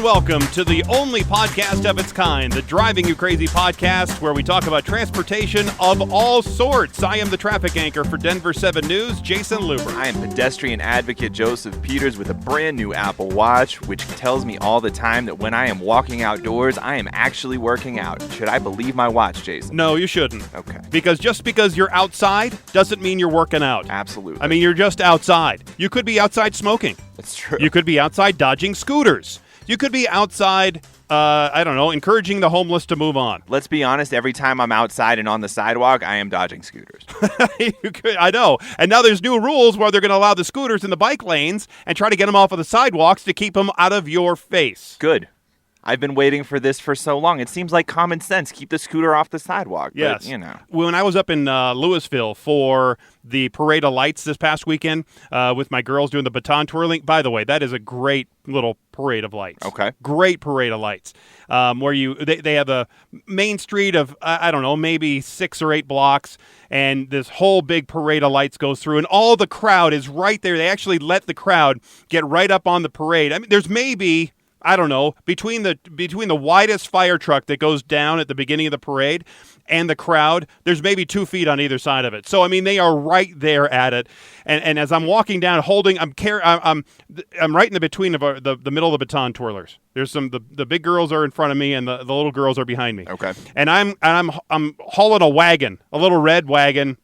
and welcome to the only podcast of its kind, the Driving You Crazy Podcast, where we talk about transportation of all sorts. I am the traffic anchor for Denver 7 News, Jason Luber. I am pedestrian advocate Joseph Peters with a brand new Apple Watch, which tells me all the time that when I am walking outdoors, I am actually working out. Should I believe my watch, Jason? No, you shouldn't. Okay. Because just because you're outside doesn't mean you're working out. Absolutely. I mean, you're just outside. You could be outside smoking. That's true. You could be outside dodging scooters. You could be outside, encouraging the homeless to move on. Let's be honest, every time I'm outside and on the sidewalk, I am dodging scooters. I know. And now there's new rules where they're going to allow the scooters in the bike lanes and try to get them off of the sidewalks to keep them out of your face. Good. I've been waiting for this for so long. It seems like common sense. Keep the scooter off the sidewalk. Yes. But, When I was up in Louisville for the Parade of Lights this past weekend with my girls doing the baton twirling, by the way, that is a great little parade of lights. Okay. Great parade of lights where they have a main street of, maybe 6 or 8 blocks, and this whole big parade of lights goes through, and all the crowd is right there. They actually let the crowd get right up on the parade. I mean, there's maybe... between the widest fire truck that goes down at the beginning of the parade and the crowd, there's maybe 2 feet on either side of it. So, I mean, they are right there at it. And as I'm walking down, I'm right in the between of the middle of the baton twirlers. There's the big girls are in front of me and the little girls are behind me. Okay. And I'm hauling a wagon, a little red wagon.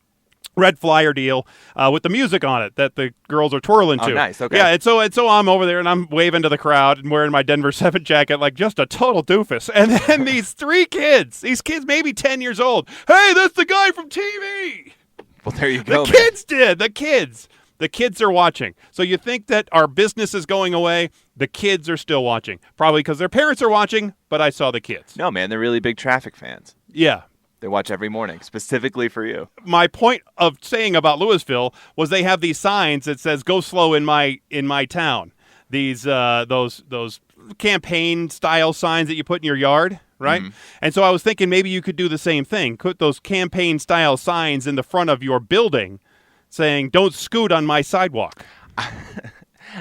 Red flyer deal with the music on it that the girls are twirling to. Oh, nice. Okay. Yeah, and so I'm over there and I'm waving to the crowd and wearing my Denver 7 jacket like just a total doofus. And then these kids maybe 10 years old. Hey, that's the guy from TV. Well, there you go. The kids did. The kids are watching. So you think that our business is going away? The kids are still watching. Probably because their parents are watching, but I saw the kids. No, man, they're really big traffic fans. Yeah. They watch every morning, specifically for you. My point of saying about Louisville was they have these signs that says "Go slow in my town." These those campaign style signs that you put in your yard, right? Mm-hmm. And so I was thinking maybe you could do the same thing. Put those campaign style signs in the front of your building, saying "Don't scoot on my sidewalk."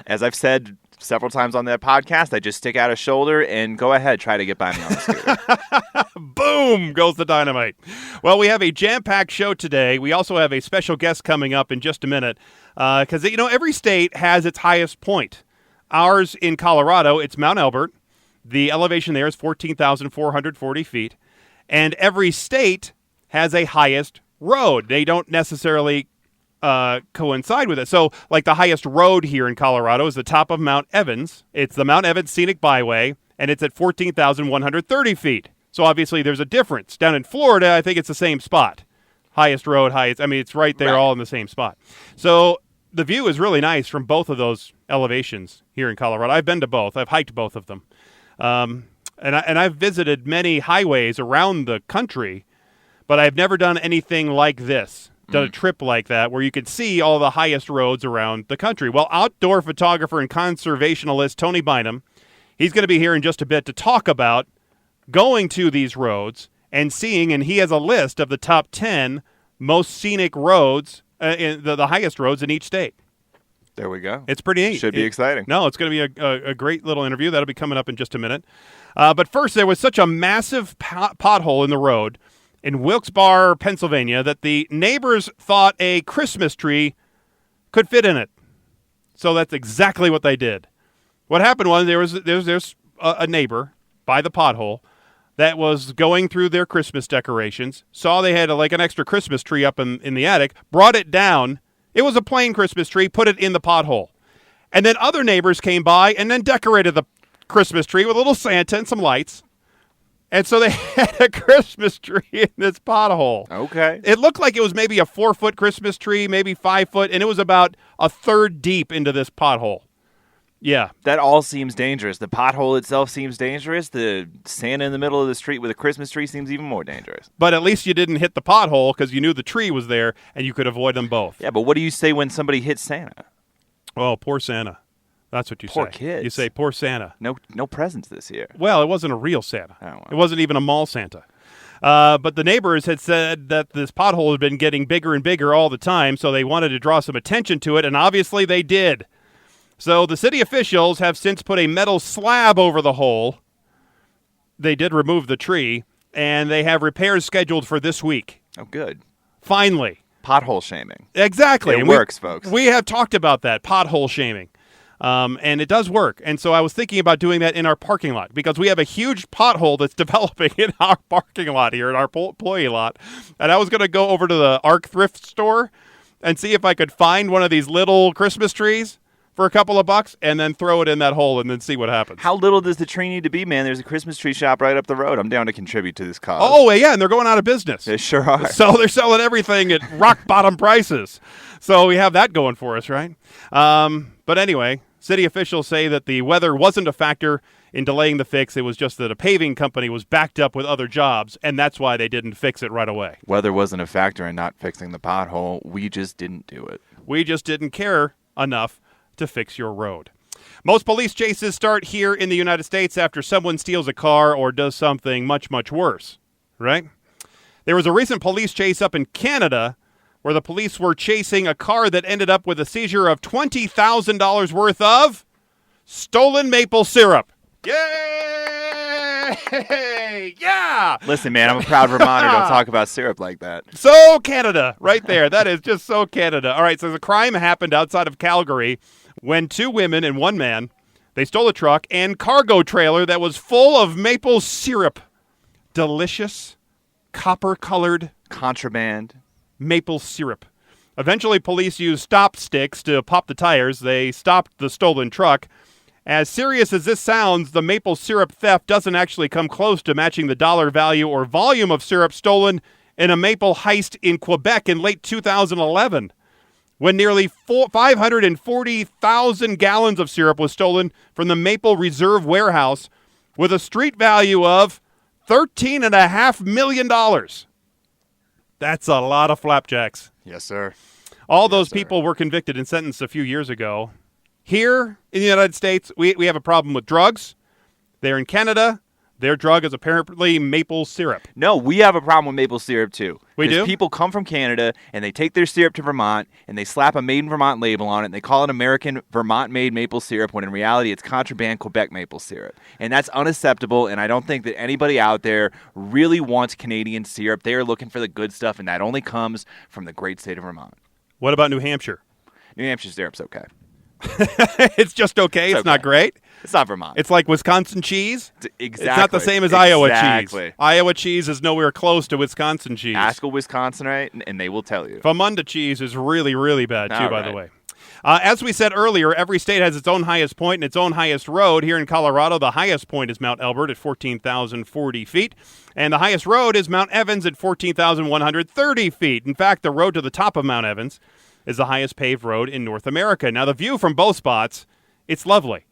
As I've said several times on that podcast, I just stick out a shoulder and go ahead, try to get by me on the scooter. Boom goes the dynamite. Well, we have a jam-packed show today. We also have a special guest coming up in just a minute because, every state has its highest point. Ours in Colorado, it's Mount Elbert. The elevation there is 14,440 feet. And every state has a highest road. They don't necessarily coincide with it. So, like the highest road here in Colorado is the top of Mount Evans. It's the Mount Evans Scenic Byway, and it's at 14,130 feet. So, obviously, there's a difference. Down in Florida, I think it's the same spot. Highest road, it's right there, all in the same spot. So, the view is really nice from both of those elevations here in Colorado. I've been to both. I've hiked both of them. And I've visited many highways around the country, but I've never done anything like this. Done a trip like that where you could see all the highest roads around the country. Well, outdoor photographer and conservationalist Tony Bynum, he's going to be here in just a bit to talk about going to these roads and seeing, and he has a list of the top 10 most scenic roads, the highest roads in each state. There we go. It's pretty neat. Should be exciting. No, it's going to be a great little interview. That'll be coming up in just a minute. But first, there was such a massive pothole in the road in Wilkes-Barre, Pennsylvania, that the neighbors thought a Christmas tree could fit in it. So that's exactly what they did. What happened was there's a neighbor by the pothole that was going through their Christmas decorations, saw they had an extra Christmas tree up in the attic, brought it down. It was a plain Christmas tree, put it in the pothole. And then other neighbors came by and then decorated the Christmas tree with a little Santa and some lights. And so they had a Christmas tree in this pothole. Okay. It looked like it was maybe a 4-foot Christmas tree, maybe 5 foot, and it was about a third deep into this pothole. Yeah. That all seems dangerous. The pothole itself seems dangerous. The Santa in the middle of the street with a Christmas tree seems even more dangerous. But at least you didn't hit the pothole because you knew the tree was there and you could avoid them both. Yeah, but what do you say when somebody hits Santa? Oh, poor Santa. That's what you say. Poor kids. You say, poor Santa. No presents this year. Well, it wasn't a real Santa. Oh, well. It wasn't even a mall Santa. But the neighbors had said that this pothole had been getting bigger and bigger all the time, so they wanted to draw some attention to it, and obviously they did. So the city officials have since put a metal slab over the hole. They did remove the tree, and they have repairs scheduled for this week. Oh, good. Finally. Pothole shaming. Exactly. It works, folks. We have talked about that, pothole shaming. And it does work. And so I was thinking about doing that in our parking lot because we have a huge pothole that's developing in our parking lot here, in our employee lot. And I was going to go over to the Arc thrift store and see if I could find one of these little Christmas trees for a couple of bucks and then throw it in that hole and then see what happens. How little does the tree need to be, man? There's a Christmas tree shop right up the road. I'm down to contribute to this cause. Oh, yeah, and they're going out of business. They sure are. So they're selling everything at rock-bottom prices. So we have that going for us, right? But anyway, city officials say that the weather wasn't a factor in delaying the fix. It was just that a paving company was backed up with other jobs, and that's why they didn't fix it right away. Weather wasn't a factor in not fixing the pothole. We just didn't do it. We just didn't care enough to fix your road. Most police chases start here in the United States after someone steals a car or does something much, much worse, right? There was a recent police chase up in Canada where the police were chasing a car that ended up with a seizure of $20,000 worth of stolen maple syrup. Yay! Yeah! Listen, man, I'm a proud Vermonter. Don't talk about syrup like that. So Canada, right there. That is just so Canada. All right, so the crime happened outside of Calgary when two women and one man, they stole a truck and cargo trailer that was full of maple syrup. Delicious, copper-colored contraband maple syrup. Eventually, police used stop sticks to pop the tires. They stopped the stolen truck. As serious as this sounds, the maple syrup theft doesn't actually come close to matching the dollar value or volume of syrup stolen in a maple heist in Quebec in late 2011, when nearly 540,000 gallons of syrup was stolen from the Maple Reserve warehouse with a street value of $13.5 million. That's a lot of flapjacks. Yes, sir. All those people were convicted and sentenced a few years ago. Here in the United States, we have a problem with drugs. They're in Canada. Their drug is apparently maple syrup. No, we have a problem with maple syrup, too. We do? People come from Canada, and they take their syrup to Vermont, and they slap a Made in Vermont label on it, and they call it American Vermont-made maple syrup, when in reality it's contraband Quebec maple syrup. And that's unacceptable, and I don't think that anybody out there really wants Canadian syrup. They are looking for the good stuff, and that only comes from the great state of Vermont. What about New Hampshire? New Hampshire syrup's okay. It's just okay. It's not great. It's not Vermont. It's like Wisconsin cheese. Exactly. It's not the same as Iowa cheese. Iowa cheese is nowhere close to Wisconsin cheese. Ask a Wisconsinite, and they will tell you. Famunda cheese is really, really bad, too, by the way. As we said earlier, every state has its own highest point and its own highest road. Here in Colorado, the highest point is Mount Elbert at 14,040 feet, and the highest road is Mount Evans at 14,130 feet. In fact, the road to the top of Mount Evans is the highest paved road in North America. Now, the view from both spots, it's lovely,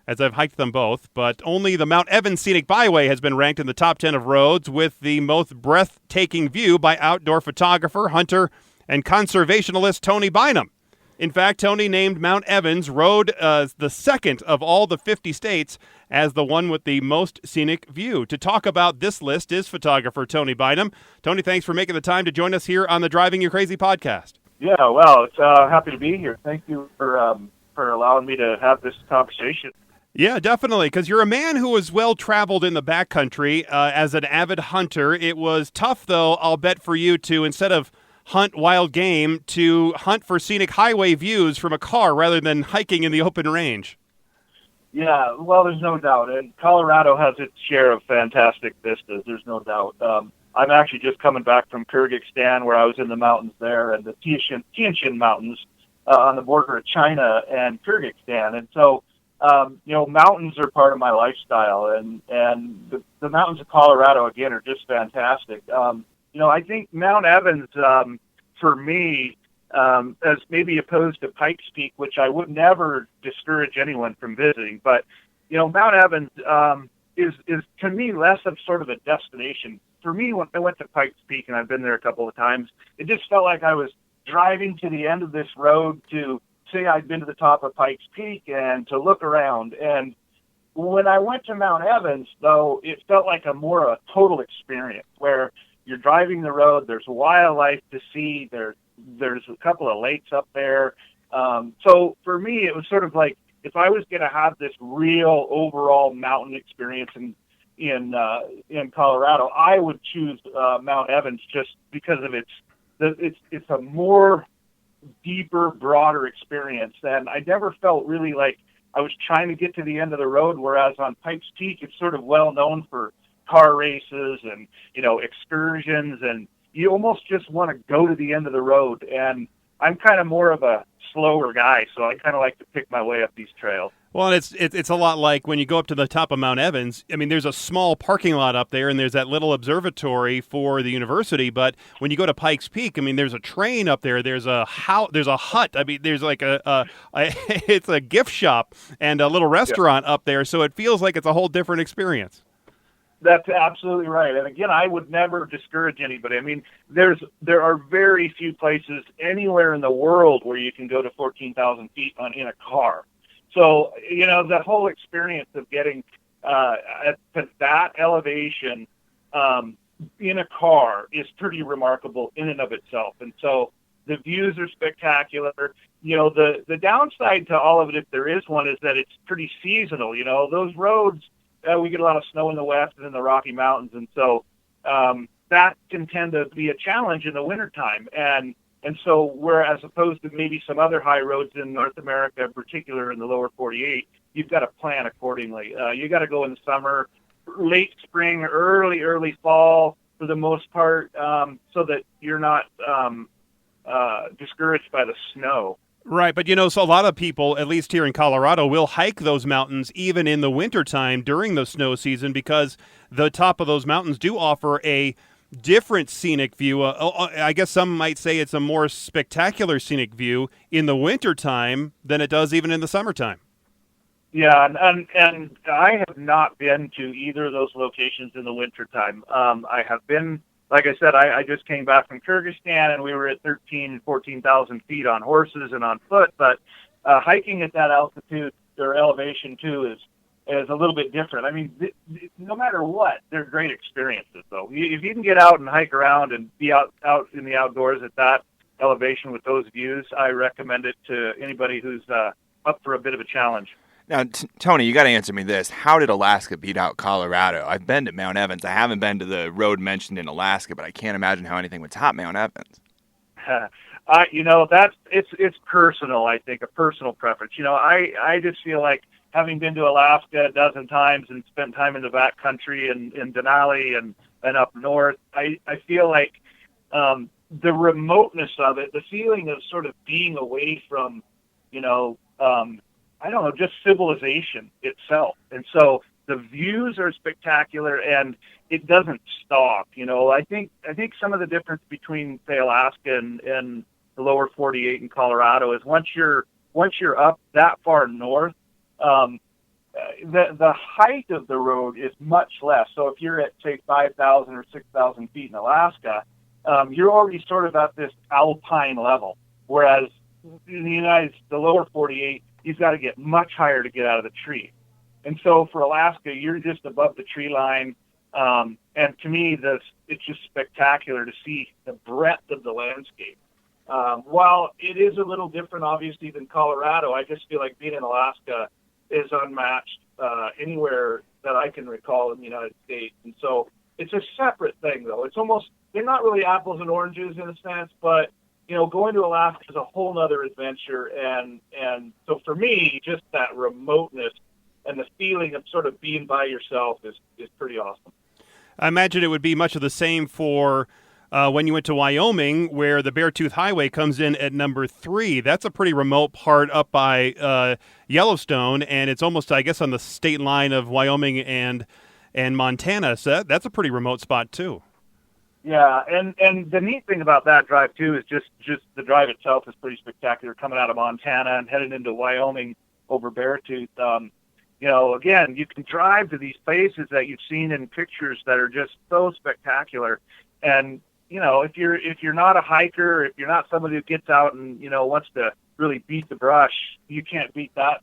as I've hiked them both, but only the Mount Evans Scenic Byway has been ranked in the top 10 of roads with the most breathtaking view by outdoor photographer, hunter, and conservationalist Tony Bynum. In fact, Tony named Mount Evans Road the second of all the 50 states as the one with the most scenic view. To talk about this list is photographer Tony Bynum. Tony, thanks for making the time to join us here on the Driving You Crazy podcast. Yeah, well, it's happy to be here. Thank you for allowing me to have this conversation. Yeah, definitely, because you're a man who was well-traveled in the backcountry as an avid hunter. It was tough, though, I'll bet, for you to, instead of hunt wild game, to hunt for scenic highway views from a car rather than hiking in the open range. Yeah, well, there's no doubt. And Colorado has its share of fantastic vistas, there's no doubt. I'm actually just coming back from Kyrgyzstan, where I was in the mountains there, and the Tianshan Mountains on the border of China and Kyrgyzstan. And so, mountains are part of my lifestyle, and the mountains of Colorado, again, are just fantastic. I think Mount Evans, for me, as maybe opposed to Pikes Peak, which I would never discourage anyone from visiting, but, Mount Evans is to me less of sort of a destination. For me, when I went to Pikes Peak, and I've been there a couple of times, it just felt like I was driving to the end of this road to say I'd been to the top of Pikes Peak and to look around. And when I went to Mount Evans, though, it felt like a total experience where you're driving the road, there's wildlife to see, there's a couple of lakes up there. So for me, it was sort of like if I was going to have this real overall mountain experience in Colorado, I would choose Mount Evans just because of it's a more deeper, broader experience. And I never felt really like I was trying to get to the end of the road, whereas on Pikes Peak, it's sort of well known for car races and, excursions, and you almost just want to go to the end of the road. And I'm kind of more of a slower guy, so I kind of like to pick my way up these trails. Well, it's a lot like when you go up to the top of Mount Evans. I mean, there's a small parking lot up there, and there's that little observatory for the university. But when you go to Pikes Peak, I mean, there's a train up there. There's a house. There's a hut. I mean, there's like it's a gift shop and a little restaurant up there. So it feels like it's a whole different experience. That's absolutely right. And again, I would never discourage anybody. I mean, there are very few places anywhere in the world where you can go to 14,000 feet in a car. So, the whole experience of getting to that elevation in a car is pretty remarkable in and of itself. And so the views are spectacular. The downside to all of it, if there is one, is that it's pretty seasonal. Those roads, we get a lot of snow in the west and in the Rocky Mountains. And so that can tend to be a challenge in the wintertime. And so whereas opposed to maybe some other high roads in North America, in particular in the lower 48, you've got to plan accordingly. You got to go in the summer, late spring, early fall for the most part, so that you're not discouraged by the snow. Right, but so a lot of people, at least here in Colorado, will hike those mountains even in the wintertime during the snow season because the top of those mountains do offer a different scenic view. I guess some might say it's a more spectacular scenic view in the wintertime than it does even in the summertime. Yeah, and I have not been to either of those locations in the wintertime. I have been, like I said, I just came back from Kyrgyzstan, and we were at 13,000 and 14,000 feet on horses and on foot, but hiking at that altitude or elevation too is a little bit different. I mean, no matter what, they're great experiences, though. If you can get out and hike around and be out in the outdoors at that elevation with those views, I recommend it to anybody who's up for a bit of a challenge. Now, Tony, you got to answer me this. How did Alaska beat out Colorado? I've been to Mount Evans. I haven't been to the road mentioned in Alaska, but I can't imagine how anything would top Mount Evans. It's personal, I think, a personal preference. I just feel like having been to Alaska a dozen times and spent time in the backcountry and in Denali and up north, I feel like the remoteness of it, the feeling of sort of being away from, I don't know, just civilization itself. And so the views are spectacular, and it doesn't stop. I think some of the difference between, say, Alaska and the lower 48 in Colorado is once you're up that far north, the height of the road is much less. So if you're at, say, 5,000 or 6,000 feet in Alaska, you're already sort of at this alpine level, whereas in the lower 48, you've got to get much higher to get out of the tree. And so for Alaska, you're just above the tree line. And to me, it's just spectacular to see the breadth of the landscape. While it is a little different, obviously, than Colorado, I just feel like being in Alaska is unmatched anywhere that I can recall in the United States. And so it's a separate thing, though. It's almost, they're not really apples and oranges in a sense, but going to Alaska is a whole nother adventure. And so for me, just that remoteness and the feeling of sort of being by yourself is pretty awesome. I imagine it would be much of the same for when you went to Wyoming, where the Beartooth Highway comes in at number 3. That's a pretty remote part up by Yellowstone, and it's almost, I guess, on the state line of Wyoming and Montana. So that's a pretty remote spot, too. Yeah, and the neat thing about that drive, too, is just the drive itself is pretty spectacular, coming out of Montana and heading into Wyoming over Beartooth. Again, you can drive to these places that you've seen in pictures that are just so spectacular. And, if you're not a hiker, if you're not somebody who gets out and, wants to really beat the brush, you can't beat that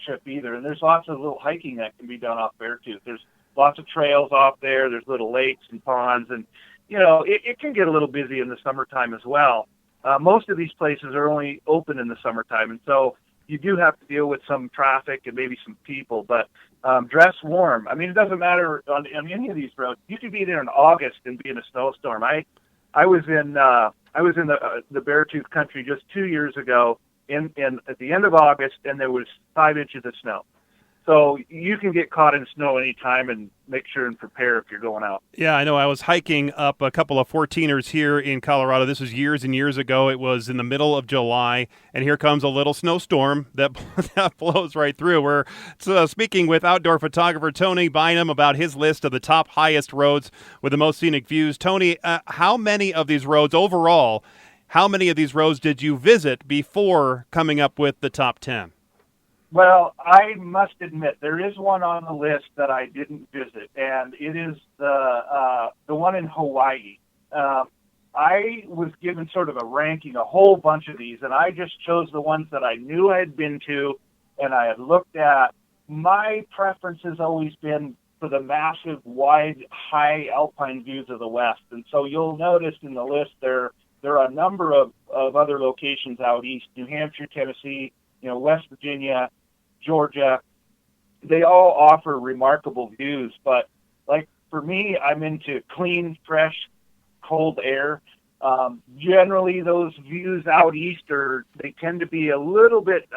trip either. And there's lots of little hiking that can be done off Beartooth. There's lots of trails off there. There's little lakes and ponds, and it can get a little busy in the summertime as well. Most of these places are only open in the summertime, and so you do have to deal with some traffic and maybe some people, but dress warm. I mean, it doesn't matter on any of these roads. You could be there in August and be in a snowstorm. I was in the Beartooth country just 2 years ago in at the end of August, and there was 5 inches of snow. So you can get caught in snow anytime, and make sure and prepare if you're going out. Yeah, I know. I was hiking up a couple of 14ers here in Colorado. This was years and years ago. It was in the middle of July, and here comes a little snowstorm that blows right through. We're speaking with outdoor photographer Tony Bynum about his list of the top highest roads with the most scenic views. Tony, how many of these roads overall, how many of these roads did you visit before coming up with the top 10? Well, I must admit there is one on the list that I didn't visit, and it is the one in Hawaii. I was given sort of a ranking, a whole bunch of these, and I just chose the ones that I knew I had been to and I had looked at. My preference has always been for the massive, wide, high alpine views of the West, and so you'll notice in the list there are a number of other locations out east: New Hampshire, Tennessee, West Virginia, Georgia. They all offer remarkable views, but like for me, I'm into clean, fresh, cold air. Generally, those views out east they tend to be a little bit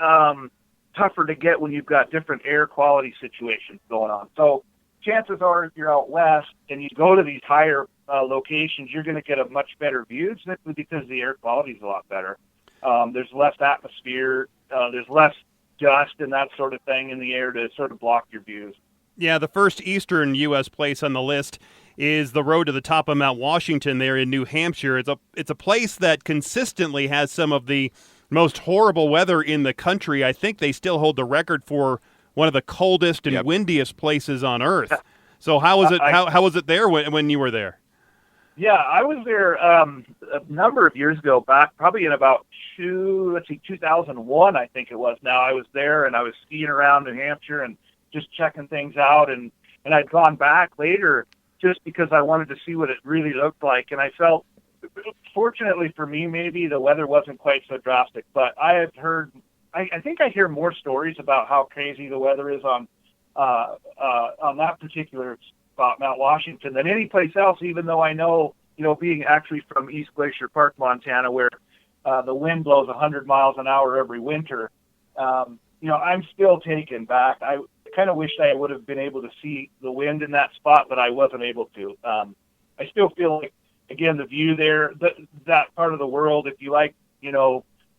tougher to get when you've got different air quality situations going on. So chances are, if you're out west and you go to these higher locations, you're going to get a much better view simply because the air quality is a lot better. There's less atmosphere. There's less dust and that sort of thing in the air to sort of block your views. Yeah, the first eastern U.S. place on the list is the road to the top of Mount Washington there in New Hampshire. It's a place that consistently has some of the most horrible weather in the country. I think they still hold the record for one of the coldest and windiest places on Earth. So how was it? How was it there when you were there? Yeah, I was there a number of years ago, back probably in about 2001, I think it was now. I was there and I was skiing around New Hampshire and just checking things out. And I'd gone back later just because I wanted to see what it really looked like. And I felt, fortunately for me, maybe the weather wasn't quite so drastic. But I had heard, I think I hear more stories about how crazy the weather is on that particular spot, Mount Washington, than any place else, even though I know, being actually from East Glacier Park, Montana, where the wind blows 100 miles an hour every winter, I'm still taken back. I kind of wish I would have been able to see the wind in that spot, but I wasn't able to. I still feel like, again, the view there, that part of the world, if you like,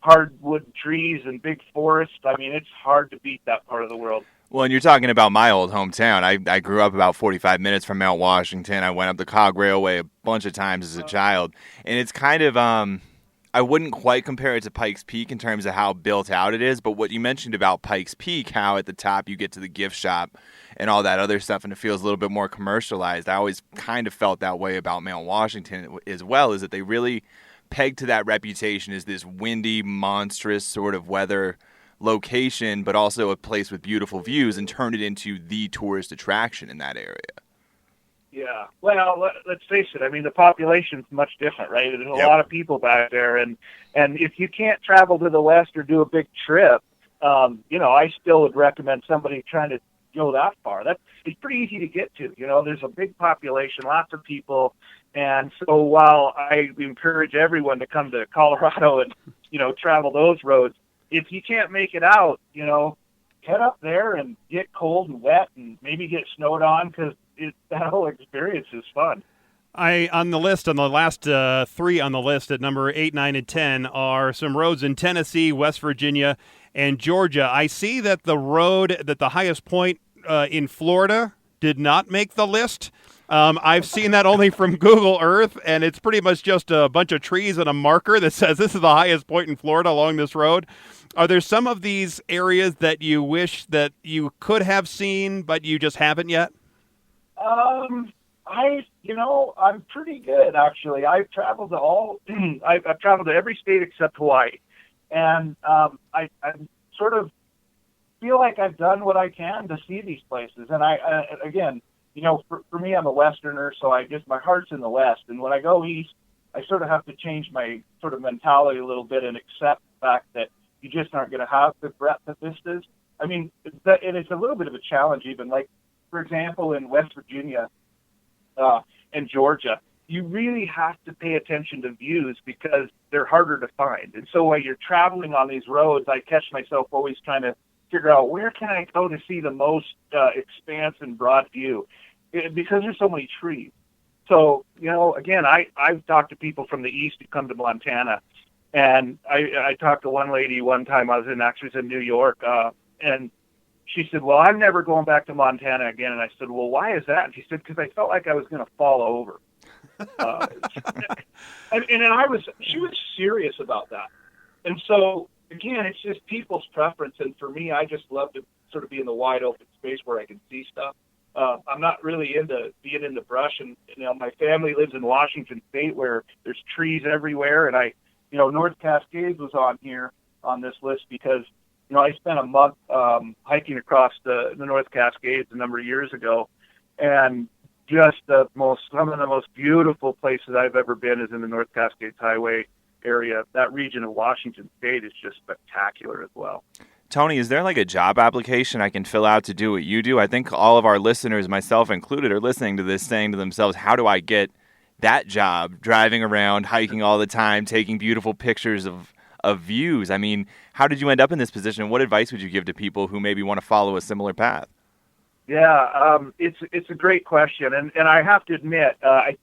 hardwood trees and big forests, I mean, it's hard to beat that part of the world. Well, and you're talking about my old hometown. I grew up about 45 minutes from Mount Washington. I went up the Cog Railway a bunch of times as a child. And it's kind of, I wouldn't quite compare it to Pikes Peak in terms of how built out it is. But what you mentioned about Pikes Peak, how at the top you get to the gift shop and all that other stuff, and it feels a little bit more commercialized. I always kind of felt that way about Mount Washington as well, is that they really pegged to that reputation as this windy, monstrous sort of weather location, but also a place with beautiful views, and turned it into the tourist attraction in that area. Yeah. Well, let's face it. I mean, the population's much different, right? There's a lot of people back there, and if you can't travel to the west or do a big trip, I still would recommend somebody trying to go that far. It's pretty easy to get to. There's a big population, lots of people, and so while I encourage everyone to come to Colorado and travel those roads, if you can't make it out, head up there and get cold and wet and maybe get snowed on, because that whole experience is fun. On the list, on the last three on the list at number 8, 9, and 10 are some roads in Tennessee, West Virginia, and Georgia. I see that the highest point in Florida did not make the list. I've seen that only from Google Earth, and it's pretty much just a bunch of trees and a marker that says this is the highest point in Florida along this road. Are there some of these areas that you wish that you could have seen, but you just haven't yet? I'm pretty good, actually. I've traveled to I've traveled to every state except Hawaii. And I sort of feel like I've done what I can to see these places. And again, for me, I'm a Westerner, so my heart's in the West. And when I go east, I sort of have to change my sort of mentality a little bit and accept the fact that you just aren't going to have the breadth of vistas. I mean, and it's a little bit of a challenge even. Like, for example, in West Virginia and Georgia, you really have to pay attention to views because they're harder to find. And so while you're traveling on these roads, I catch myself always trying to figure out where can I go to see the most expanse and broad view, because there's so many trees. So, again, I've talked to people from the east who come to Montana, and I talked to one lady one time. I was in New York, and she said, well, I'm never going back to Montana again. And I said, well, why is that? And she said, because I felt like I was going to fall over. She was serious about that. And so, again, it's just people's preference. And for me, I just love to sort of be in the wide open space where I can see stuff. I'm not really into being in the brush. And, my family lives in Washington State where there's trees everywhere. And North Cascades was on here on this list because, I spent a month hiking across the North Cascades a number of years ago. And just some of the most beautiful places I've ever been is in the North Cascades Highway area. That region of Washington State is just spectacular as well. Tony, is there like a job application I can fill out to do what you do? I think all of our listeners, myself included, are listening to this saying to themselves, how do I get that job, driving around, hiking all the time, taking beautiful pictures of views? I mean, how did you end up in this position? What advice would you give to people who maybe want to follow a similar path? Yeah, it's a great question, and I have to admit, I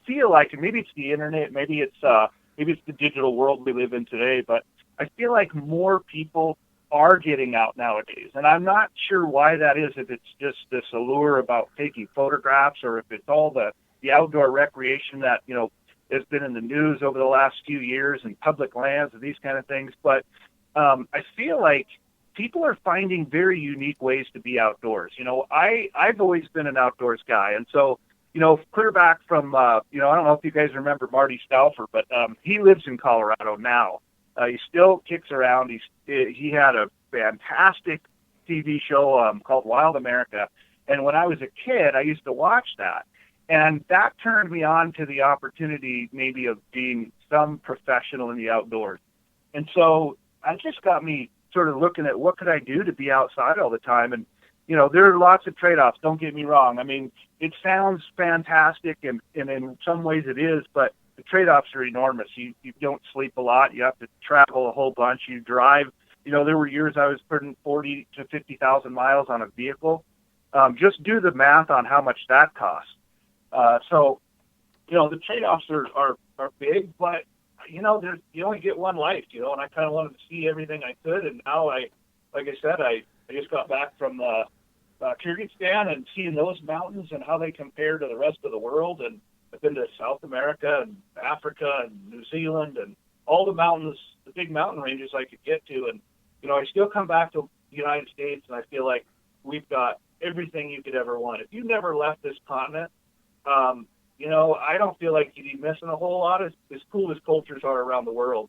feel like, and maybe it's the internet, maybe it's the digital world we live in today, but I feel like more people are getting out nowadays, and I'm not sure why that is. If it's just this allure about taking photographs, or if it's all the outdoor recreation that has been in the news over the last few years, and public lands and these kind of things. But I feel like people are finding very unique ways to be outdoors. I've always been an outdoors guy. And so, clear back from, I don't know if you guys remember Marty Stauffer, but he lives in Colorado now. He still kicks around. He had a fantastic TV show called Wild America. And when I was a kid, I used to watch that. And that turned me on to the opportunity maybe of being some professional in the outdoors. And so that just got me sort of looking at what could I do to be outside all the time. And, there are lots of trade-offs, don't get me wrong. I mean, it sounds fantastic, and in some ways it is, but the trade-offs are enormous. You don't sleep a lot. You have to travel a whole bunch. You drive. There were years I was putting 40 to 50,000 miles on a vehicle. Just do the math on how much that costs. So, the trade-offs are big, but, you only get one life, and I kind of wanted to see everything I could. And now like I said, I just got back from Kyrgyzstan and seeing those mountains and how they compare to the rest of the world. And I've been to South America and Africa and New Zealand and all the mountains, the big mountain ranges I could get to. And, I still come back to the United States, and I feel like we've got everything you could ever want. If you never left this continent, I don't feel like you'd be missing a whole lot. As cool as cultures are around the world,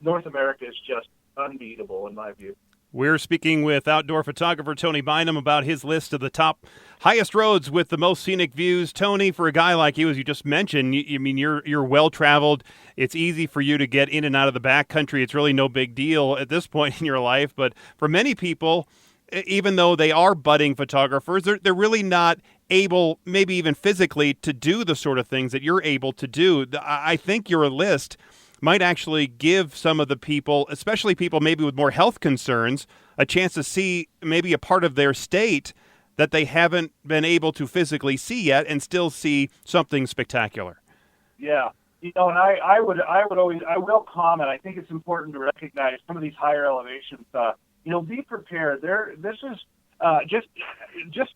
North America is just unbeatable in my view. We're speaking with outdoor photographer Tony Bynum about his list of the top highest roads with the most scenic views. Tony, for a guy like you, as you just mentioned, you're well-traveled. It's easy for you to get in and out of the backcountry. It's really no big deal at this point in your life. But for many people, even though they are budding photographers, they're really not able, maybe even physically, to do the sort of things that you're able to do. I think your list might actually give some of the people, especially people maybe with more health concerns, a chance to see maybe a part of their state that they haven't been able to physically see yet, and still see something spectacular. Yeah. And I will comment. I think it's important to recognize some of these higher elevations. Be prepared. This is just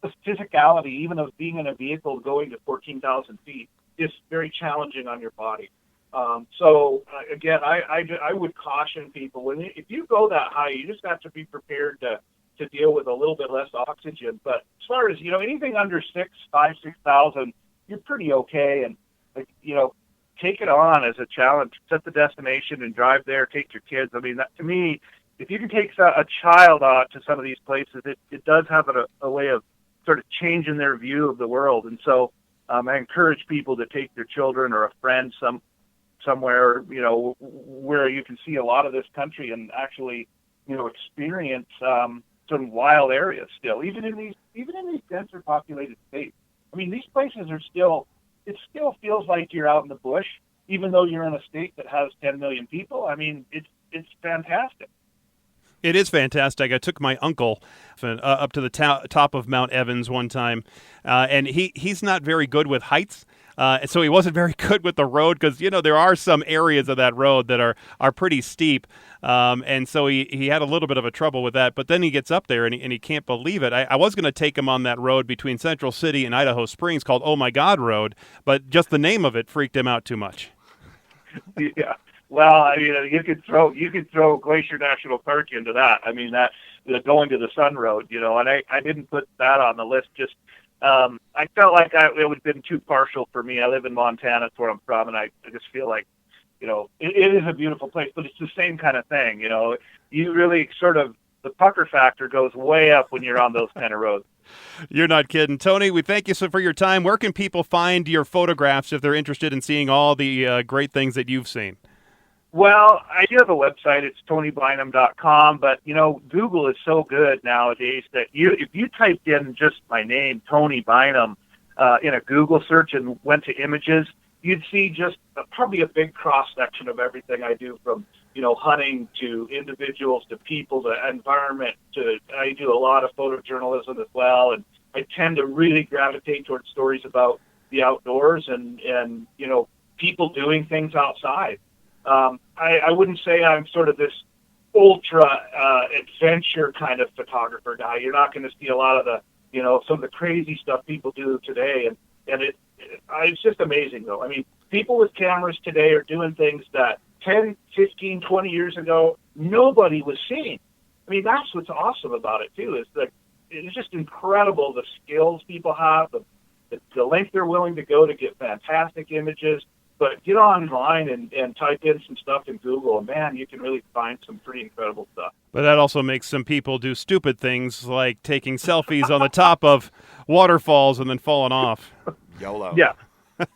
the physicality, even of being in a vehicle going to 14,000 feet, is very challenging on your body. Again, I would caution people, if you go that high, you just have to be prepared to deal with a little bit less oxygen. But as far as, anything under 6,000, you're pretty okay. And, take it on as a challenge. Set the destination and drive there, take your kids. I mean, that, to me, if you can take a child out to some of these places, it does have a way of sort of changing their view of the world. And so I encourage people to take their children or a friend somewhere, where you can see a lot of this country and actually, experience some wild areas still, even in these denser populated states. I mean, these places are still, it still feels like you're out in the bush, even though you're in a state that has 10 million people. I mean, it's fantastic. It is fantastic. I took my uncle up to the top of Mount Evans one time, and he's not very good with heights. So he wasn't very good with the road because, there are some areas of that road that are pretty steep. And so he had a little bit of a trouble with that. But then he gets up there and he can't believe it. I was going to take him on that road between Central City and Idaho Springs called Oh My God Road, but just the name of it freaked him out too much. Yeah. Well, I mean, you could throw Glacier National Park into that. I mean, that the going to the Sun Road, and I didn't put that on the list. Just I felt like it would have been too partial for me. I live in Montana, that's where I'm from, and I just feel like, it is a beautiful place, but it's the same kind of thing. You really sort of, the pucker factor goes way up when you're on those kind of roads. You're not kidding. Tony, we thank you for your time. Where can people find your photographs if they're interested in seeing all the great things that you've seen? Well, I do have a website. It's TonyBynum.com, but, Google is so good nowadays that if you typed in just my name, Tony Bynum, in a Google search and went to images, you'd see just probably a big cross-section of everything I do, from, hunting to individuals to people to environment to, I do a lot of photojournalism as well, and I tend to really gravitate towards stories about the outdoors and people doing things outside. I wouldn't say I'm sort of this ultra adventure kind of photographer guy. You're not going to see a lot of the, some of the crazy stuff people do today. And it's just amazing, though. I mean, people with cameras today are doing things that 10, 15, 20 years ago, nobody was seeing. I mean, that's what's awesome about it, too, is that it's just incredible the skills people have, the length they're willing to go to get fantastic images. But get online and type in some stuff in Google, and man, you can really find some pretty incredible stuff. But that also makes some people do stupid things like taking selfies on the top of waterfalls and then falling off. YOLO. Yeah.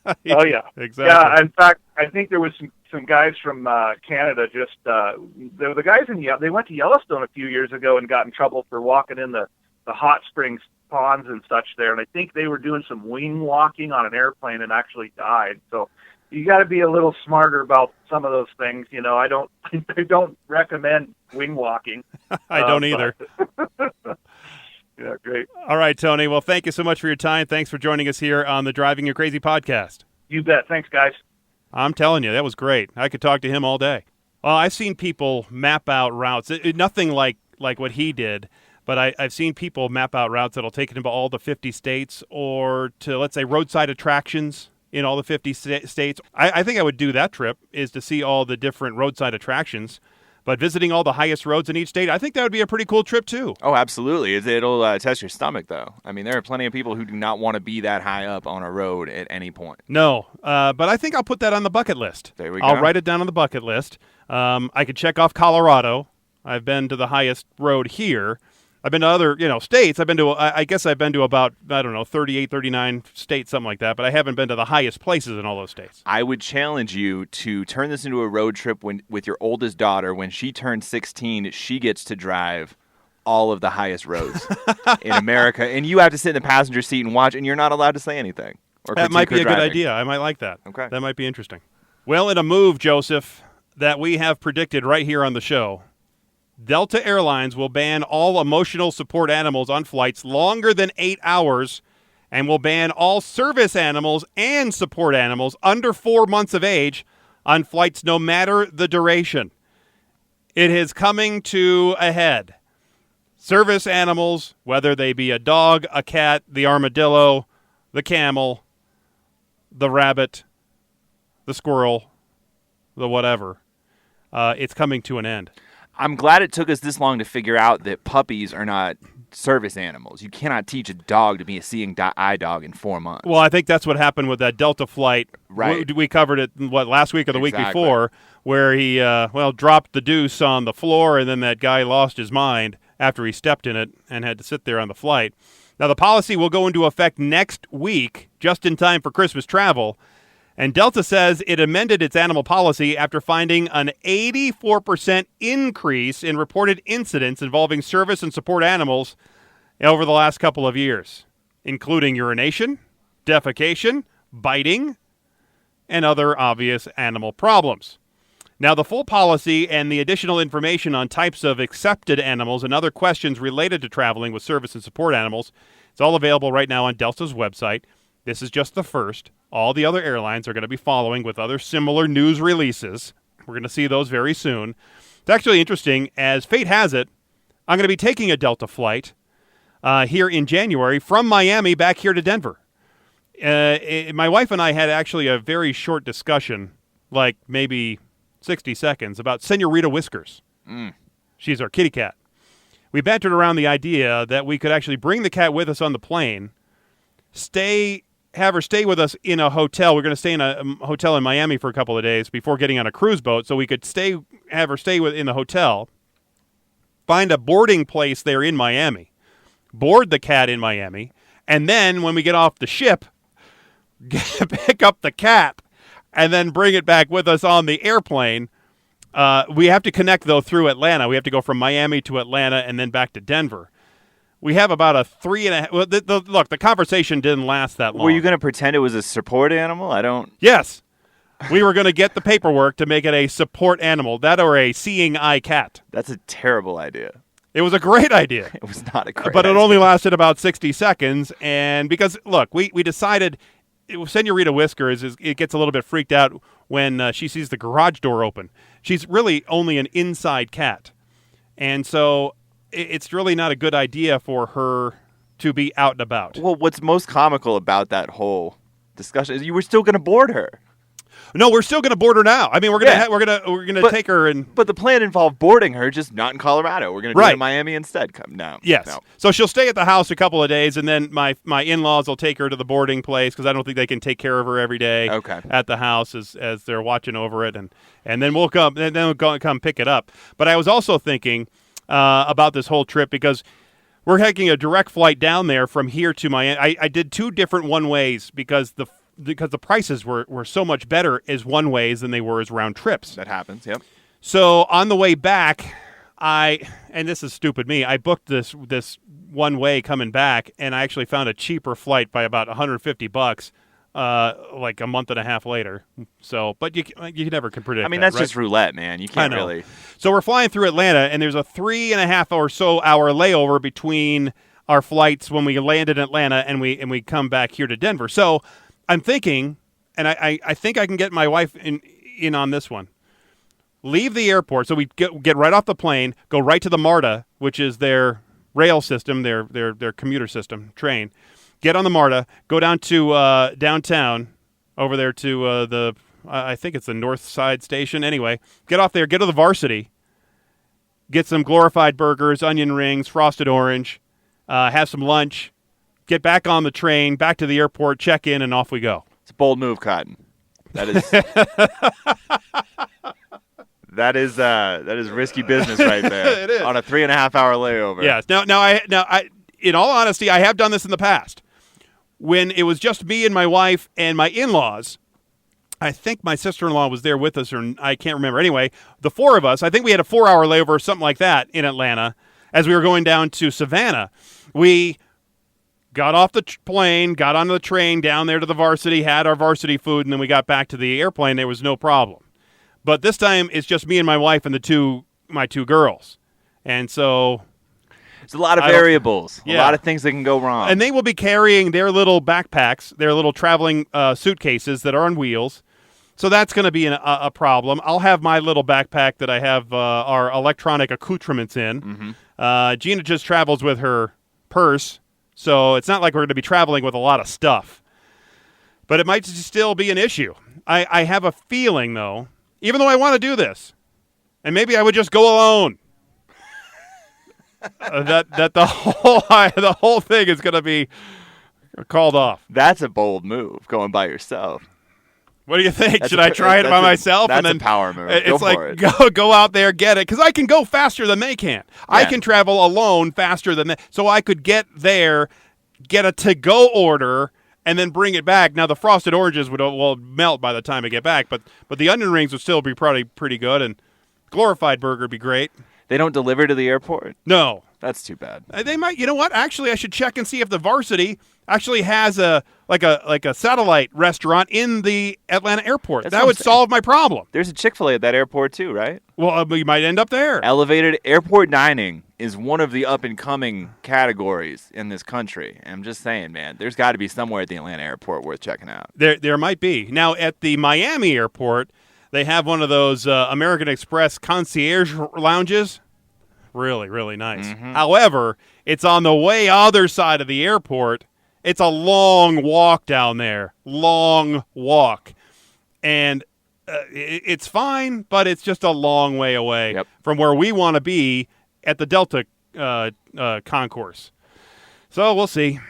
Oh, yeah. Exactly. Yeah, in fact, I think there was some guys from Canada there were the guys they went to Yellowstone a few years ago and got in trouble for walking in the hot springs ponds and such there, and I think they were doing some wing walking on an airplane and actually died. So you got to be a little smarter about some of those things. I don't recommend wing walking. I don't either. Yeah, great. All right, Tony. Well, thank you so much for your time. Thanks for joining us here on the Driving You Crazy podcast. You bet. Thanks, guys. I'm telling you, that was great. I could talk to him all day. Well, I've seen people map out routes. Nothing like what he did, but I've seen people map out routes that'll take them to all the 50 states or to, let's say, roadside attractions in all the 50 states. I think I would do that trip, is to see all the different roadside attractions. But visiting all the highest roads in each state, I think that would be a pretty cool trip, too. Oh, absolutely. It'll test your stomach, though. I mean, there are plenty of people who do not want to be that high up on a road at any point. No, but I think I'll put that on the bucket list. There we go. I'll write it down on the bucket list. I could check off Colorado. I've been to the highest road here. I've been to other, states. I guess I've been to about, 38, 39 states, something like that, but I haven't been to the highest places in all those states. I would challenge you to turn this into a road trip with your oldest daughter. When she turns 16, she gets to drive all of the highest roads in America, and you have to sit in the passenger seat and watch, and you're not allowed to say anything. That might be a good idea. I might like that. Okay. That might be interesting. Well, in a move, Joseph, that we have predicted right here on the show, Delta Airlines will ban all emotional support animals on flights longer than 8 hours and will ban all service animals and support animals under 4 months of age on flights no matter the duration. It is coming to a head. Service animals, whether they be a dog, a cat, the armadillo, the camel, the rabbit, the squirrel, the whatever, it's coming to an end. I'm glad it took us this long to figure out that puppies are not service animals. You cannot teach a dog to be a seeing eye dog in 4 months. Well, I think that's what happened with that Delta flight. Right. We covered it, last week or the week Exactly. before, where he, dropped the deuce on the floor, and then that guy lost his mind after he stepped in it and had to sit there on the flight. Now, the policy will go into effect next week, just in time for Christmas travel. And Delta says it amended its animal policy after finding an 84% increase in reported incidents involving service and support animals over the last couple of years, including urination, defecation, biting, and other obvious animal problems. Now, the full policy and the additional information on types of accepted animals and other questions related to traveling with service and support animals, it's all available right now on Delta's website. This is just the first. All the other airlines are going to be following with other similar news releases. We're going to see those very soon. It's actually interesting. As fate has it, I'm going to be taking a Delta flight here in January from Miami back here to Denver. My wife and I had actually a very short discussion, like maybe 60 seconds, about Senorita Whiskers. She's our kitty cat. We bantered around the idea that we could actually bring the cat with us on the plane, have her stay with us in a hotel. We're going to stay in a hotel in Miami for a couple of days before getting on a cruise boat, so we could have her stay in the hotel, find a boarding place there in Miami, board the cat in Miami, and then when we get off the ship, pick up the cat and then bring it back with us on the airplane. We have to connect, though, through Atlanta. We have to go from Miami to Atlanta and then back to Denver. We have about a 3.5... Well, look, the conversation didn't last that long. Were you going to pretend it was a support animal? Yes. We were going to get the paperwork to make it a support animal, that or a seeing eye cat. That's a terrible idea. It was a great idea. It was not a great But idea. it only lasted about 60 seconds. And because, look, we decided... Senorita Whiskers, it gets a little bit freaked out when she sees the garage door open. She's really only an inside cat. And so it's really not a good idea for her to be out and about. Well, what's most comical about that whole discussion is you were still going to board her. No, we're still going to board her now. I mean, we're gonna take her and. But the plan involved boarding her, just not in Colorado. We're going to do it in Miami instead. Yes. No. So she'll stay at the house a couple of days, and then my in-laws will take her to the boarding place because I don't think they can take care of her every day. At the house as they're watching over it, and then we'll come pick it up. But I was also thinking about this whole trip because we're taking a direct flight down there from here to Miami. I did 2 different one-ways because the prices were so much better as one-ways than they were as round trips. That happens, yep. So on the way back, and this is stupid me, I booked this one-way coming back, and I actually found a cheaper flight by about $150 like a month and a half later. So, but you never can predict. I mean, that, that's right? just roulette, man. You can't really. So we're flying through Atlanta, and there's a 3.5 or so hour layover between our flights when we land in Atlanta and we come back here to Denver. So I'm thinking, and I think I can get my wife in on this one. Leave the airport, so we get right off the plane, go right to the MARTA, which is their rail system, their commuter system, train. Get on the MARTA, go down to downtown, over there to I think it's the North Side Station. Anyway, get off there, get to the Varsity, get some glorified burgers, onion rings, frosted orange, have some lunch, get back on the train, back to the airport, check in, and off we go. It's a bold move, Cotton. That is that is risky business right there. It is. On a 3.5 hour layover. Yes. Now I in all honesty, I have done this in the past. When it was just me and my wife and my in-laws, I think my sister-in-law was there with us, or I can't remember. Anyway, the 4 of us, I think we had a 4-hour layover or something like that in Atlanta as we were going down to Savannah. We got off the plane, got onto the train down there to the Varsity, had our Varsity food, and then we got back to the airplane. There was no problem. But this time, it's just me and my wife and my two girls. And so there's a lot of variables, yeah. A lot of things that can go wrong. And they will be carrying their little backpacks, their little traveling suitcases that are on wheels. So that's going to be a problem. I'll have my little backpack that I have our electronic accoutrements in. Mm-hmm. Gina just travels with her purse, so it's not like we're going to be traveling with a lot of stuff. But it might still be an issue. I have a feeling, though, even though I want to do this, and maybe I would just go alone, that the whole thing is going to be called off. That's a bold move, going by yourself. What do you think? Should I try it by myself? That's and then a power move. It's go for like, go out there, get it. Because I can go faster than they can. Yeah. I can travel alone faster than they. So I could get there, get a to-go order, and then bring it back. Now, the frosted oranges will melt by the time I get back, but the onion rings would still be probably pretty good, and glorified burger would be great. They don't deliver to the airport? No. That's too bad. They might. You know what? Actually, I should check and see if the Varsity actually has a satellite restaurant in the Atlanta airport. That's that what would I'm saying. solve my problem. There's a Chick-fil-A at that airport too, right? Well, we might end up there. Elevated airport dining is one of the up-and-coming categories in this country. And I'm just saying, man, there's got to be somewhere at the Atlanta airport worth checking out. There might be. Now, at the Miami airport, they have one of those American Express concierge lounges. Really, really nice. Mm-hmm. However, it's on the way other side of the airport. It's a long walk down there. Long walk. And it's fine, but it's just a long way away from where we want to be at the Delta concourse. So we'll see.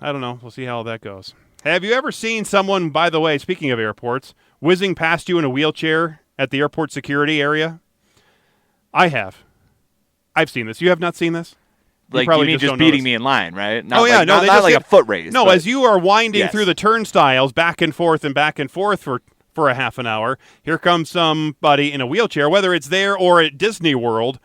I don't know. We'll see how that goes. Have you ever seen someone, by the way, speaking of airports, whizzing past you in a wheelchair at the airport security area? I have. I've seen this. You have not seen this? Like, you mean just beating me in line, right? Not no, not like a foot race. No, but as you are winding through the turnstiles back and forth for a half an hour, here comes somebody in a wheelchair, whether it's there or at Disney World,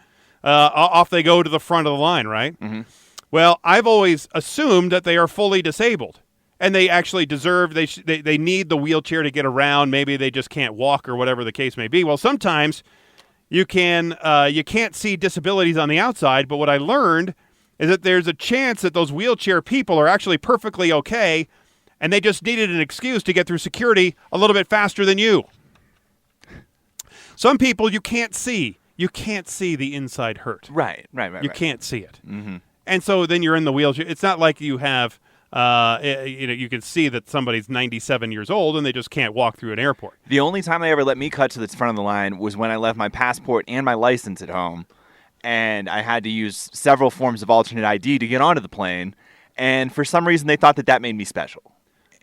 off they go to the front of the line, right? Mm-hmm. Well, I've always assumed that they are fully disabled, and they actually deserve, they need the wheelchair to get around. Maybe they just can't walk or whatever the case may be. Well, sometimes you can't see disabilities on the outside, but what I learned is that there's a chance that those wheelchair people are actually perfectly okay, and they just needed an excuse to get through security a little bit faster than you. Some people you can't see. You can't see the inside hurt. Right. You can't see it. Mm-hmm. And so then you're in the wheelchair. It's not like you have, you can see that somebody's 97 years old and they just can't walk through an airport. The only time they ever let me cut to the front of the line was when I left my passport and my license at home, and I had to use several forms of alternate ID to get onto the plane, and for some reason they thought that made me special,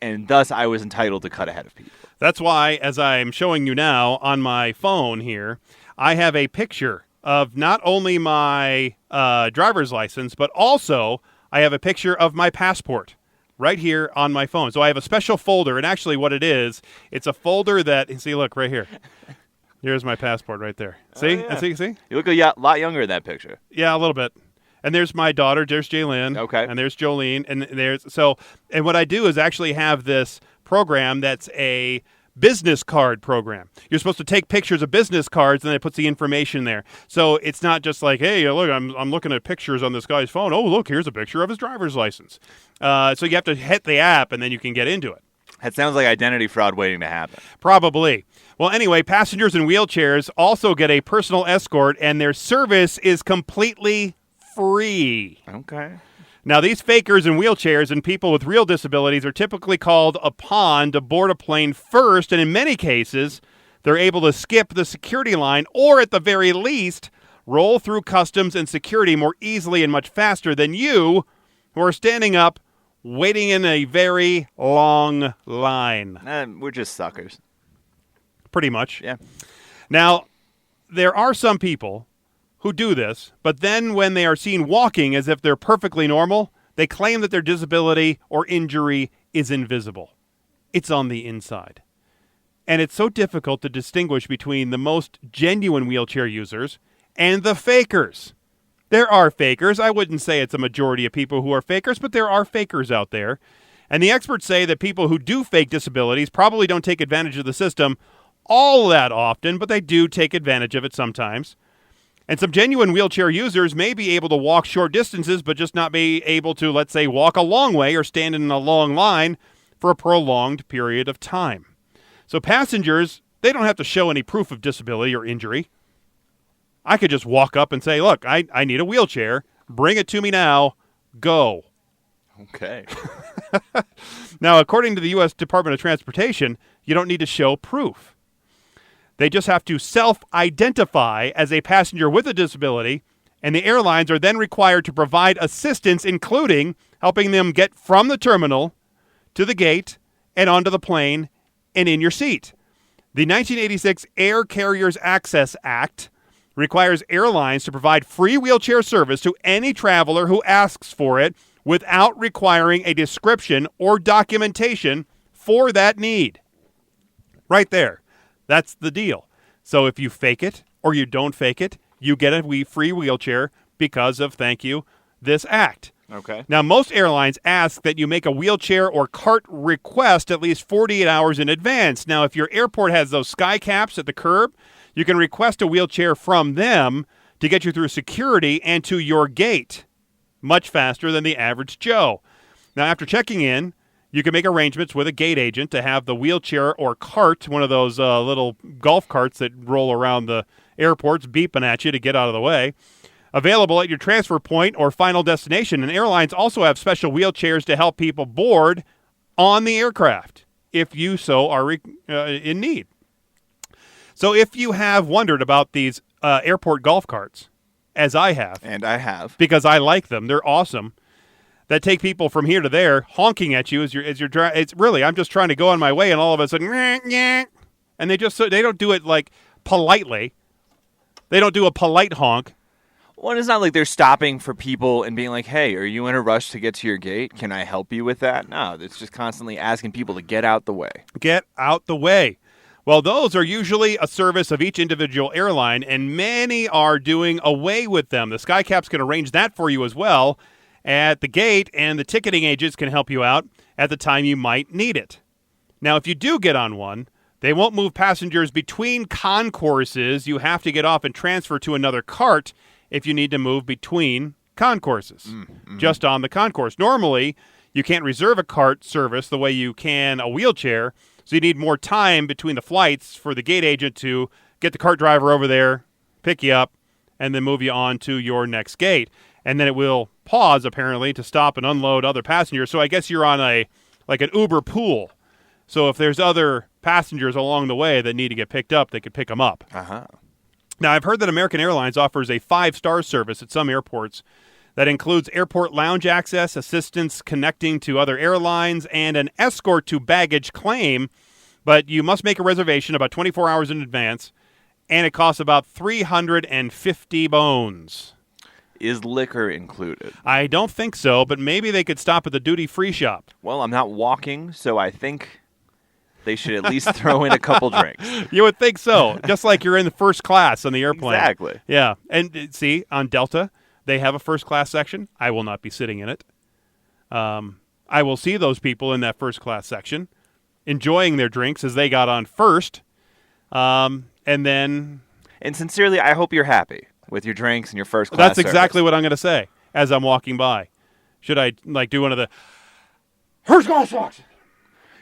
and thus I was entitled to cut ahead of people. That's why, as I'm showing you now on my phone here, I have a picture of not only my driver's license, but also I have a picture of my passport right here on my phone. So I have a special folder, and actually what it is, it's a folder that, see, look, right here. Here's my passport right there. See? Oh, yeah. See? You look a lot younger in that picture. Yeah, a little bit. And there's my daughter. There's Jaylyn. Okay. And there's Jolene. And what I do is actually have this program that's a business card program. You're supposed to take pictures of business cards, and then it puts the information there. So it's not just like, hey, look, I'm looking at pictures on this guy's phone. Oh, look, here's a picture of his driver's license. So you have to hit the app, and then you can get into it. That sounds like identity fraud waiting to happen. Probably. Well, anyway, passengers in wheelchairs also get a personal escort, and their service is completely free. Okay. Now, these fakers in wheelchairs and people with real disabilities are typically called upon to board a plane first, and in many cases, they're able to skip the security line or, at the very least, roll through customs and security more easily and much faster than you, who are standing up waiting in a very long line. We're just suckers. Pretty much. Yeah. Now, there are some people who do this, but then when they are seen walking as if they're perfectly normal, they claim that their disability or injury is invisible. It's on the inside. And it's so difficult to distinguish between the most genuine wheelchair users and the fakers. There are fakers. I wouldn't say it's a majority of people who are fakers, but there are fakers out there. And the experts say that people who do fake disabilities probably don't take advantage of the system all that often, but they do take advantage of it sometimes. And some genuine wheelchair users may be able to walk short distances, but just not be able to, let's say, walk a long way or stand in a long line for a prolonged period of time. So passengers, they don't have to show any proof of disability or injury. I could just walk up and say, look, I need a wheelchair. Bring it to me now. Go. Okay. Now, according to the U.S. Department of Transportation, you don't need to show proof. They just have to self-identify as a passenger with a disability, and the airlines are then required to provide assistance, including helping them get from the terminal to the gate and onto the plane and in your seat. The 1986 Air Carriers Access Act requires airlines to provide free wheelchair service to any traveler who asks for it without requiring a description or documentation for that need. Right there. That's the deal. So if you fake it or you don't fake it, you get a free wheelchair because of, thank you, this act. Okay. Now, most airlines ask that you make a wheelchair or cart request at least 48 hours in advance. Now, if your airport has those sky caps at the curb, you can request a wheelchair from them to get you through security and to your gate much faster than the average Joe. Now, after checking in, you can make arrangements with a gate agent to have the wheelchair or cart, one of those little golf carts that roll around the airports, beeping at you to get out of the way, available at your transfer point or final destination. And airlines also have special wheelchairs to help people board on the aircraft if you so are in need. So if you have wondered about these airport golf carts, as I have. And I have. Because I like them. They're awesome. That take people from here to there, honking at you as you're driving. It's really, I'm just trying to go on my way, and all of a sudden, and they don't do it like politely. They don't do a polite honk. Well, it's not like they're stopping for people and being like, hey, are you in a rush to get to your gate? Can I help you with that? No, it's just constantly asking people to get out the way. Get out the way. Well, those are usually a service of each individual airline, and many are doing away with them. The SkyCaps can arrange that for you as well at the gate, and the ticketing agents can help you out at the time you might need it. Now, if you do get on one, they won't move passengers between concourses. You have to get off and transfer to another cart if you need to move between concourses, just on the concourse. Normally, you can't reserve a cart service the way you can a wheelchair, so you need more time between the flights for the gate agent to get the cart driver over there, pick you up, and then move you on to your next gate. And then it will pause, apparently, to stop and unload other passengers. So I guess you're on an Uber pool. So if there's other passengers along the way that need to get picked up, they could pick them up. Uh-huh. Now, I've heard that American Airlines offers a 5-star service at some airports that includes airport lounge access, assistance connecting to other airlines, and an escort to baggage claim. But you must make a reservation about 24 hours in advance, and it costs about 350 bones. Is liquor included? I don't think so, but maybe they could stop at the duty-free shop. Well, I'm not walking, so I think they should at least throw in a couple drinks. You would think so, just like you're in the first class on the airplane. Exactly. Yeah, and see, on Delta, they have a first-class section. I will not be sitting in it. I will see those people in that first-class section enjoying their drinks as they got on first, and then... And sincerely, I hope you're happy with your drinks and your first-class That's exactly what I'm going to say as I'm walking by. Should I, do one of the... first-class section?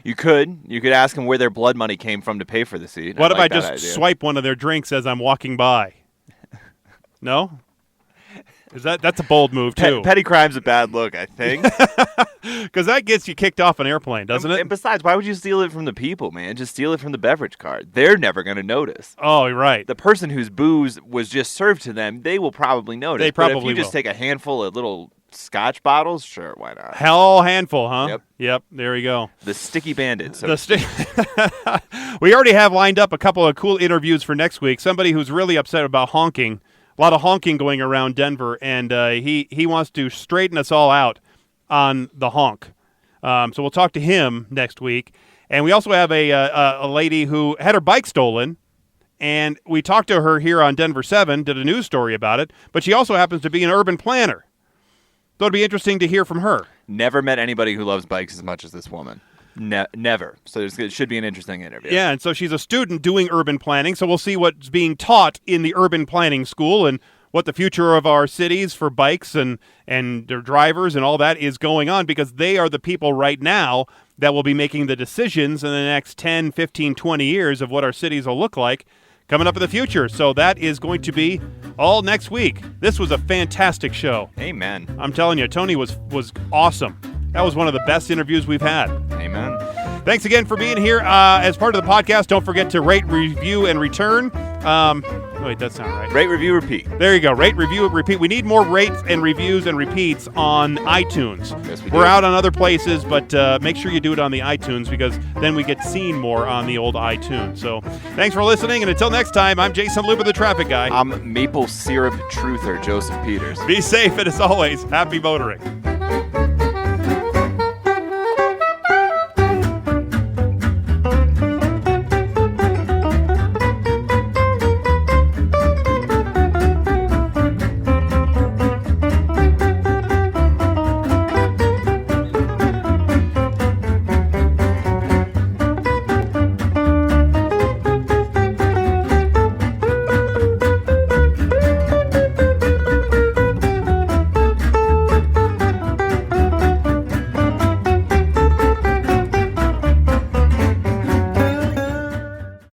You could ask them where their blood money came from to pay for the seat. What if I just swipe one of their drinks as I'm walking by? No? That's a bold move, too. Petty crime's a bad look, I think. Because that gets you kicked off an airplane, doesn't it? And besides, why would you steal it from the people, man? Just steal it from the beverage cart. They're never going to notice. Oh, you're right. The person whose booze was just served to them, they will probably notice. They probably will. If you just take a handful of little scotch bottles, sure, why not? Hell handful, huh? Yep, there we go. The sticky bandit. So We already have lined up a couple of cool interviews for next week. Somebody who's really upset about honking. A lot of honking going around Denver, and he wants to straighten us all out on the honk. So we'll talk to him next week. And we also have a lady who had her bike stolen, and we talked to her here on Denver 7, did a news story about it, but she also happens to be an urban planner. So it'd be interesting to hear from her. Never met anybody who loves bikes as much as this woman. Never. So it should be an interesting interview. Yeah, and so she's a student doing urban planning, so we'll see what's being taught in the urban planning school and what the future of our cities for bikes and their drivers and all that is going on, because they are the people right now that will be making the decisions in the next 10, 15, 20 years of what our cities will look like coming up in the future. So that is going to be all next week. This was a fantastic show. Amen. I'm telling you, Tony was awesome. That was one of the best interviews we've had. Amen. Thanks again for being here as part of the podcast. Don't forget to rate, review, and return. Wait, that's not right. Rate, review, repeat. There you go. Rate, review, repeat. We need more rates and reviews and repeats on iTunes. Yes, we We're do. out on other places, but make sure you do it on the iTunes, because then we get seen more on the old iTunes. So thanks for listening, and until next time, I'm Jason Luber, the traffic guy. I'm maple syrup truther Joseph Peters. Be safe, and as always, happy motoring.